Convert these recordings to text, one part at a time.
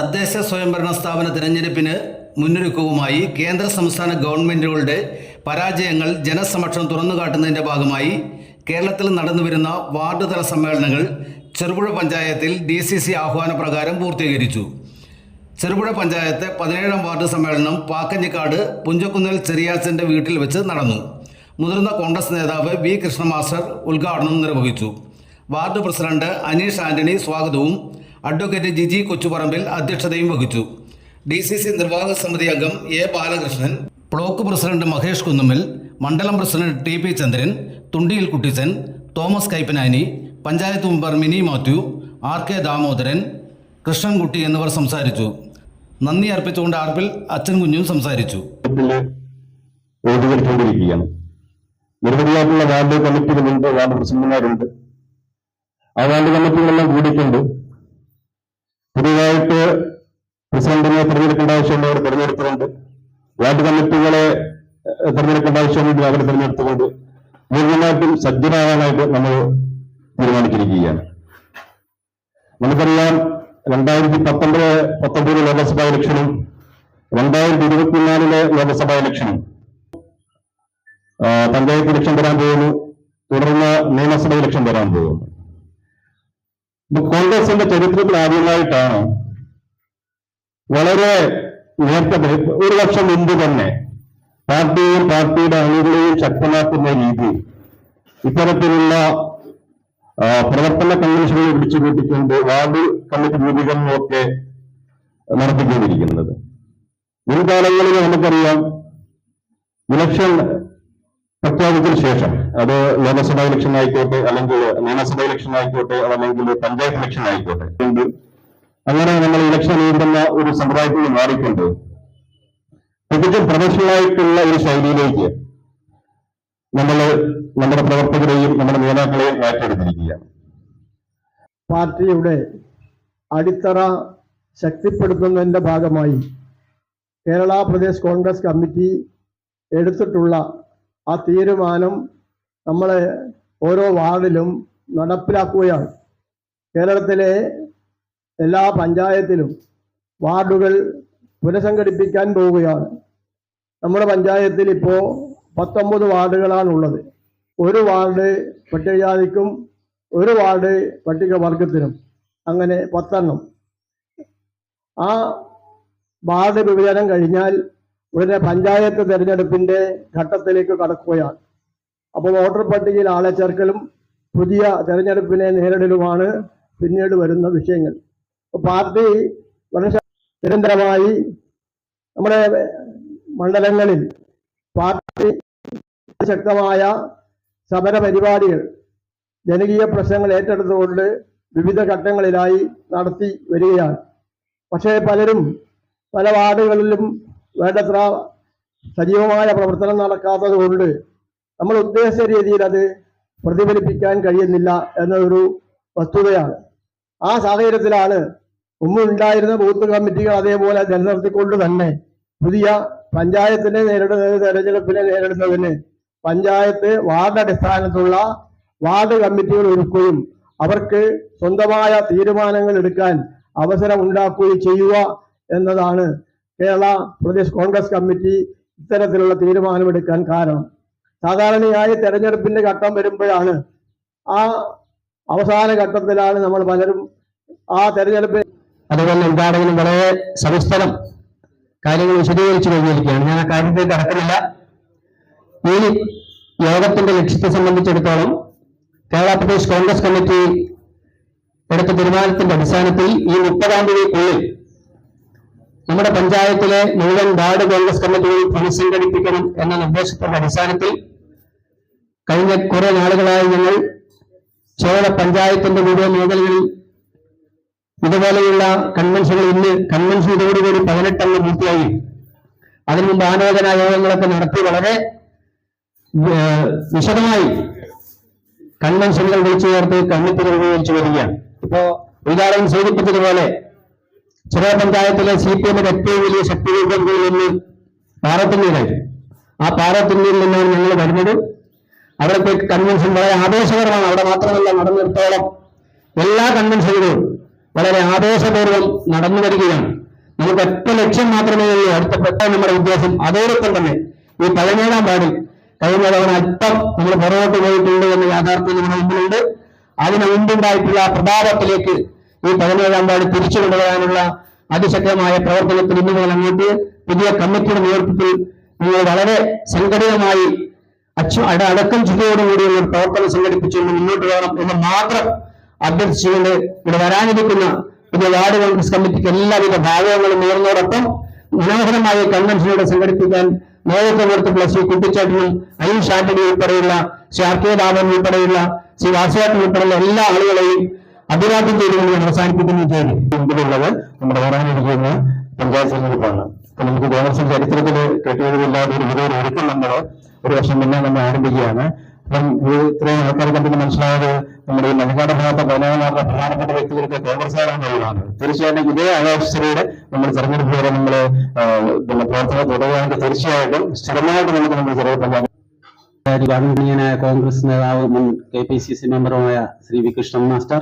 തദ്ദേശ സ്വയംഭരണ സ്ഥാപന തിരഞ്ഞെടുപ്പിന് മുന്നൊരുക്കവുമായി കേന്ദ്ര സംസ്ഥാന ഗവൺമെൻറ്റുകളുടെ പരാജയങ്ങൾ ജനസമക്ഷം തുറന്നുകാട്ടുന്നതിൻ്റെ ഭാഗമായി കേരളത്തിൽ നടന്നുവരുന്ന വാർഡ് തല സമ്മേളനങ്ങൾ ചെറുപുഴ പഞ്ചായത്തിൽ DCC ആഹ്വാനപ്രകാരം പൂർത്തീകരിച്ചു. ചെറുപുഴ പഞ്ചായത്ത് 17-ാം വാർഡ് സമ്മേളനം പാക്കഞ്ഞിക്കാട് പുഞ്ചക്കുന്നേൽ ചെറിയാച്ചൻ്റെ വീട്ടിൽ വെച്ച് നടന്നു. മുതിർന്ന കോൺഗ്രസ് നേതാവ് V. കൃഷ്ണ മാസ്റ്റർ ഉദ്ഘാടനം നിർവഹിച്ചു. വാർഡ് പ്രസിഡന്റ് അനീഷ് ആന്റണി സ്വാഗതവും അഡ്വക്കേറ്റ് ജിജി കൊച്ചുപറമ്പിൽ അധ്യക്ഷതയും വഹിച്ചു. DCC നിർവാഹക സമിതി അംഗം A. Balakrishnan, block president Mahesh Kunnummal, മണ്ഡലം president TP Chandran, Thundiyil Kuttichan, Thomas Kaippanani, panchayat member Mini Mathew, RK Damodaran, Krishnankutty എന്നിവർ സംസാരിച്ചു. നന്ദി അർപ്പിച്ചുകൊണ്ട് ആർപ്പിൽ അച്ഛൻ കുഞ്ഞും സംസാരിച്ചു. നിരവധിയായിട്ടുള്ള വാർഡ് കമ്മിറ്റികളുണ്ട്, വാർഡ് പ്രസിഡന്റുമാരുണ്ട്. ആ വാർഡ് കമ്മിറ്റികളെല്ലാം കൂടിയിട്ടുണ്ട്. പുതിയതായിട്ട് പ്രസിഡന്റിനെ തിരഞ്ഞെടുക്കേണ്ട ആവശ്യമുണ്ട്, അവർ തിരഞ്ഞെടുത്തിട്ടുണ്ട്. വാർഡ് കമ്മിറ്റികളെ തിരഞ്ഞെടുക്കേണ്ട ആവശ്യമുണ്ട്, അവർ തിരഞ്ഞെടുത്തുകൊണ്ട് പൂർണ്ണമായിട്ടും സജ്ജരാകാനായിട്ട് നമ്മൾ തീരുമാനിച്ചിരിക്കുകയാണ്. നമുക്കറിയാം 2019 ലോക്സഭാ ഇലക്ഷനും 2024 ലോക്സഭാ ഇലക്ഷനും പഞ്ചായത്ത് ഇലക്ഷൻ വരാൻ പോകുന്നു. തുടർന്ന് നിയമസഭ ഇലക്ഷൻ വരാൻ പോകുന്നു. കോൺഗ്രസിന്റെ ചരിത്രത്തിൽ ആദ്യമായിട്ടാണ് വളരെ നേരത്തെ 1 വർഷം മുമ്പ് തന്നെ പാർട്ടിയും പാർട്ടിയുടെ അണികളെയും ശക്തമാക്കുന്ന രീതിയിൽ ഇത്തരത്തിലുള്ള പ്രവർത്തന കൺവെൻഷനുകൾ വിളിച്ചുകൂട്ടിക്കൊണ്ട് വാർഡ് കമ്മിറ്റി രൂപീകരണമൊക്കെ നടത്തിക്കൊണ്ടിരിക്കുന്നത്. മുൻകാലങ്ങളിൽ നമുക്കറിയാം ഇലക്ഷൻ പ്രഖ്യാപിച്ചതിന് ശേഷം, അത് ലോക്സഭാ ഇലക്ഷൻ ആയിക്കോട്ടെ, അല്ലെങ്കിൽ നിയമസഭാ ഇലക്ഷൻ ആയിക്കോട്ടെ, അതല്ലെങ്കിൽ പഞ്ചായത്ത് ഇലക്ഷൻ ആയിക്കോട്ടെ, അങ്ങനെ നമ്മൾ ഇലക്ഷൻ നേരിടുന്ന ഒരു സമ്പ്രദായത്തിൽ മാറിക്കൊണ്ട് തികച്ചും പ്രൊഫഷണലായിട്ടുള്ള ഒരു ശൈലിയിലേക്ക് നമ്മുടെ പ്രവർത്തകരെയും നമ്മുടെ നേതാക്കളെയും മാറ്റിയെടുത്തിരിക്കുകയാണ്. പാർട്ടിയുടെ അടിത്തറ ശക്തിപ്പെടുത്തുന്നതിൻ്റെ ഭാഗമായി കേരള പ്രദേശ് കോൺഗ്രസ് കമ്മിറ്റി എടുത്തിട്ടുള്ള ആ തീരുമാനം നമ്മൾ ഓരോ വാർഡിലും നടപ്പിലാക്കുകയാണ്. കേരളത്തിലെ എല്ലാ പഞ്ചായത്തിലും വാർഡുകൾ പുനഃസംഘടിപ്പിക്കാൻ പോവുകയാണ്. നമ്മുടെ പഞ്ചായത്തിൽ ഇപ്പോൾ 19 വാർഡുകളാണുള്ളത്. ഒരു വാർഡ് പട്ടികജാതിക്കും ഒരു വാർഡ് പട്ടികവർഗത്തിനും, അങ്ങനെ 10 ആ വാർഡ് വിഭജനം കഴിഞ്ഞാൽ ഉടനെ പഞ്ചായത്ത് തെരഞ്ഞെടുപ്പിൻ്റെ ഘട്ടത്തിലേക്ക് കടക്കുകയാണ്. അപ്പോൾ വോട്ടർ പട്ടികയിൽ ആളെ ചേർക്കലും പുതിയ തെരഞ്ഞെടുപ്പിനെ നേരിടലുമാണ് പിന്നീട് വരുന്ന വിഷയങ്ങൾ. പാർട്ടി വളരെ നിരന്തരമായി നമ്മുടെ മണ്ഡലങ്ങളിൽ പാർട്ടി ശക്തമായ സമര പരിപാടികൾ, ജനകീയ പ്രശ്നങ്ങൾ ഏറ്റെടുത്തുകൊണ്ട് വിവിധ ഘട്ടങ്ങളിലായി നടത്തി വരികയാണ്. പക്ഷേ പലരും പല വാർഡുകളിലും വേണ്ടത്ര സജീവമായ പ്രവർത്തനം നടക്കാത്തത് കൊണ്ട് നമ്മൾ ഉദ്ദേശിച്ച രീതിയിൽ അത് പ്രതിഫലിപ്പിക്കാൻ കഴിയുന്നില്ല എന്നതൊരു വസ്തുതയാണ്. ആ സാഹചര്യത്തിലാണ് മുമ്പുണ്ടായിരുന്ന ബൂത്ത് കമ്മിറ്റികൾ അതേപോലെ നിലനിർത്തിക്കൊണ്ട് തന്നെ പുതിയ പഞ്ചായത്തിനെ തെരഞ്ഞെടുപ്പിനെ നേരിടുന്നതിന് പഞ്ചായത്ത് വാർഡ് അടിസ്ഥാനത്തുള്ള വാർഡ് കമ്മിറ്റികൾ ഒരുക്കുകയും അവർക്ക് സ്വന്തമായ തീരുമാനങ്ങൾ എടുക്കാൻ അവസരം ഉണ്ടാക്കുകയും ചെയ്യുക എന്നതാണ് കേരള പ്രദേശ് കോൺഗ്രസ് കമ്മിറ്റി ഇത്തരത്തിലുള്ള തീരുമാനമെടുക്കാൻ കാരണം. സാധാരണയായി തെരഞ്ഞെടുപ്പിന്റെ ഘട്ടം വരുമ്പോഴാണ്, ആ അവസാന ഘട്ടത്തിലാണ് നമ്മൾ പലരും ആ തെരഞ്ഞെടുപ്പ്. അതുപോലെ എന്താണെങ്കിലും വളരെ സവിസ്തരം കാര്യങ്ങൾ വിശദീകരിച്ചു കഴിഞ്ഞിരിക്കുകയാണ്. ഞാൻ ആ കാര്യത്തിലേക്ക് കടക്കുന്നില്ല. ഈ യോഗത്തിന്റെ ലക്ഷ്യത്തെ സംബന്ധിച്ചിടത്തോളം കേരള പ്രദേശ് കോൺഗ്രസ് കമ്മിറ്റി എടുത്ത തീരുമാനത്തിന്റെ അടിസ്ഥാനത്തിൽ ഈ 30-ാം തീയതിക്കുള്ളിൽ നമ്മുടെ പഞ്ചായത്തിലെ മുഴുവൻ വാർഡ് കോൺഗ്രസ് കമ്മിറ്റികൾ പുനഃസംഘടിപ്പിക്കണം എന്ന നിർദ്ദേശത്തിന്റെ അടിസ്ഥാനത്തിൽ കഴിഞ്ഞ കുറെ നാളുകളായി ഞങ്ങൾ ചേര പഞ്ചായത്തിന്റെ വിവിധ മേഖലകളിൽ ഇതുപോലെയുള്ള കൺവെൻഷനുകൾ, ഇന്ന് കൺവെൻഷൻ ഇതോടുകൂടി 18 പൂർത്തിയായി. അതിനു മുമ്പ് ആലോചന യോഗങ്ങളൊക്കെ നടത്തി വളരെ വിശദമായി കൺവെൻഷനുകൾ വിളിച്ചു ചേർത്ത് കമ്മിറ്റികൾ രൂപീകരിച്ചു വരികയാണ്. ഇപ്പോ ഉദ്ഘാടനം സൂചിപ്പിച്ചതുപോലെ ചെറിയ പഞ്ചായത്തിലെ CPMന്റെ ഏറ്റവും വലിയ ശക്തി കേന്ദ്രങ്ങളിൽ നിന്ന് പാറത്തുന്നീരായിരുന്നു. ആ പാറത്തുന്നീരിൽ നിന്നാണ് ഞങ്ങൾ വരുന്നത്. അവിടുത്തെ കൺവെൻഷൻ വളരെ ആവേശകരമാണ്. അവിടെ മാത്രമല്ല, നടന്നിടത്തോളം എല്ലാ കൺവെൻഷനുകളും വളരെ ആവേശപൂർവ്വം നടന്നു വരികയാണ്. നമുക്ക് ഒറ്റ ലക്ഷ്യം മാത്രമേ ഉള്ളൂ, അടുത്ത നമ്മുടെ ഉദ്ദേശം. അതോടൊപ്പം തന്നെ ഈ 17-ാം വാർഡിൽ കഴിഞ്ഞ തവണ അല്പം നമ്മൾ പുറകോട്ട് പോയിട്ടുണ്ട് എന്ന യാഥാർത്ഥ്യം നമ്മുടെ മുമ്പിലുണ്ട്. അതിന് മുമ്പുണ്ടായിട്ടുള്ള പ്രതാപത്തിലേക്ക് ഈ 17-ാം വാർഡ് തിരിച്ചു കൊണ്ടുവരാനുള്ള അതിശക്തമായ പ്രവർത്തനത്തിൽ ഇന്നു മുതൽ അങ്ങോട്ട് പുതിയ കമ്മിറ്റിയുടെ നേതൃത്വത്തിൽ നിങ്ങൾ വളരെ സംഘടിതമായി അടക്കം ചുറ്റിയോടുകൂടിയുള്ള പ്രവർത്തനം സംഘടിപ്പിച്ചുകൊണ്ട് മുന്നോട്ട് പോകണം എന്ന് മാത്രം അഭ്യർത്ഥിച്ചുകൊണ്ട് ഇവിടെ വരാനിരിക്കുന്ന പുതിയ വാർഡ് കോൺഗ്രസ് കമ്മിറ്റിക്ക് എല്ലാവിധ ഭാഗങ്ങളും നേർന്നതോടൊപ്പം മനോഹരമായ കൺവെൻഷനുകൾ സംഘടിപ്പിക്കാൻ നേതൃത്വം കൊടുത്തിട്ടുള്ള ശ്രീ കുട്ടിച്ചേട്ടനും അയൂഷ് ആന്റണി ഉൾപ്പെടെയുള്ള ശ്രീ ആർ കെ രാമൻ ഉൾപ്പെടെയുള്ള ശ്രീ വാസുവേട്ടൻ ഉൾപ്പെടെയുള്ള എല്ലാ ആളുകളെയും അഭിവാദ്യം ചെയ്തുകൊണ്ട് അവസാനിപ്പിക്കുന്ന ജോലി മുമ്പിലുള്ളത് നമ്മുടെ വരാനിരിക്കുന്ന പഞ്ചായത്ത് തെരഞ്ഞെടുപ്പാണ്. അപ്പൊ നമുക്ക് കോൺഗ്രസ് ചരിത്രത്തിൽ കെട്ടിയതില്ലാതെ ഒരു പുതിയൊരു ഒരുക്കം നമ്മൾ ഒരു വർഷം മുന്നേ നമ്മൾ ആരംഭിക്കുകയാണ്. അപ്പം ഇത്രയും ആൾക്കാരെ കണ്ടിട്ട് മനസ്സിലായത് നമ്മുടെ ഈ മലനാട് ഭാഗത്തെ പതിനാറ് പ്രധാനപ്പെട്ട വ്യക്തികൾക്ക് കോൺഗ്രസ്സുകാരാണെന്നുള്ളതാണ്. തീർച്ചയായിട്ടും ഇതേ ആകാശത്തോടെ നമ്മൾ തെരഞ്ഞെടുപ്പ് വരെ നമ്മൾ പ്രവർത്തനം തുടരുകയാണെങ്കിൽ തീർച്ചയായിട്ടും സ്ഥിരമായിട്ട് നമ്മൾ ചെറിയ ഗവൺമെന്റിനായ കോൺഗ്രസ് നേതാവ് മുൻ KPCC മെമ്പറുമായ ശ്രീ വി കൃഷ്ണൻ മാസ്റ്റർ.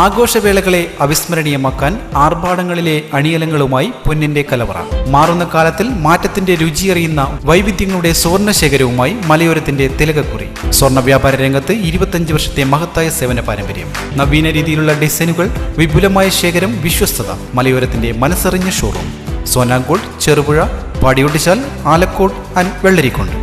ആഘോഷവേളകളെ അവിസ്മരണീയമാക്കാൻ ആർഭാടങ്ങളിലെ അണിയലങ്ങളുമായി പൊന്നിന്റെ കലവറ. മാറുന്ന കാലത്തിൽ മാറ്റത്തിന്റെ രുചിയറിയുന്ന വൈവിധ്യങ്ങളുടെ സ്വർണ്ണശേഖരവുമായി മലയോരത്തിന്റെ തിലകക്കുറി. സ്വർണ്ണ വ്യാപാര രംഗത്ത് 25 വർഷത്തെ മഹത്തായ സേവന പാരമ്പര്യം, നവീന രീതിയിലുള്ള ഡിസൈനുകൾ, വിപുലമായ ശേഖരം, വിശ്വസ്തത. മലയോരത്തിന്റെ മനസ്സറിഞ്ഞ ഷോറൂം. സോനാങ്കോട്, ചെറുപുഴ, പാടിയൊട്ടിച്ചാൽ, ആലക്കോട് ആൻഡ് വെള്ളരിക്കുണ്ട്.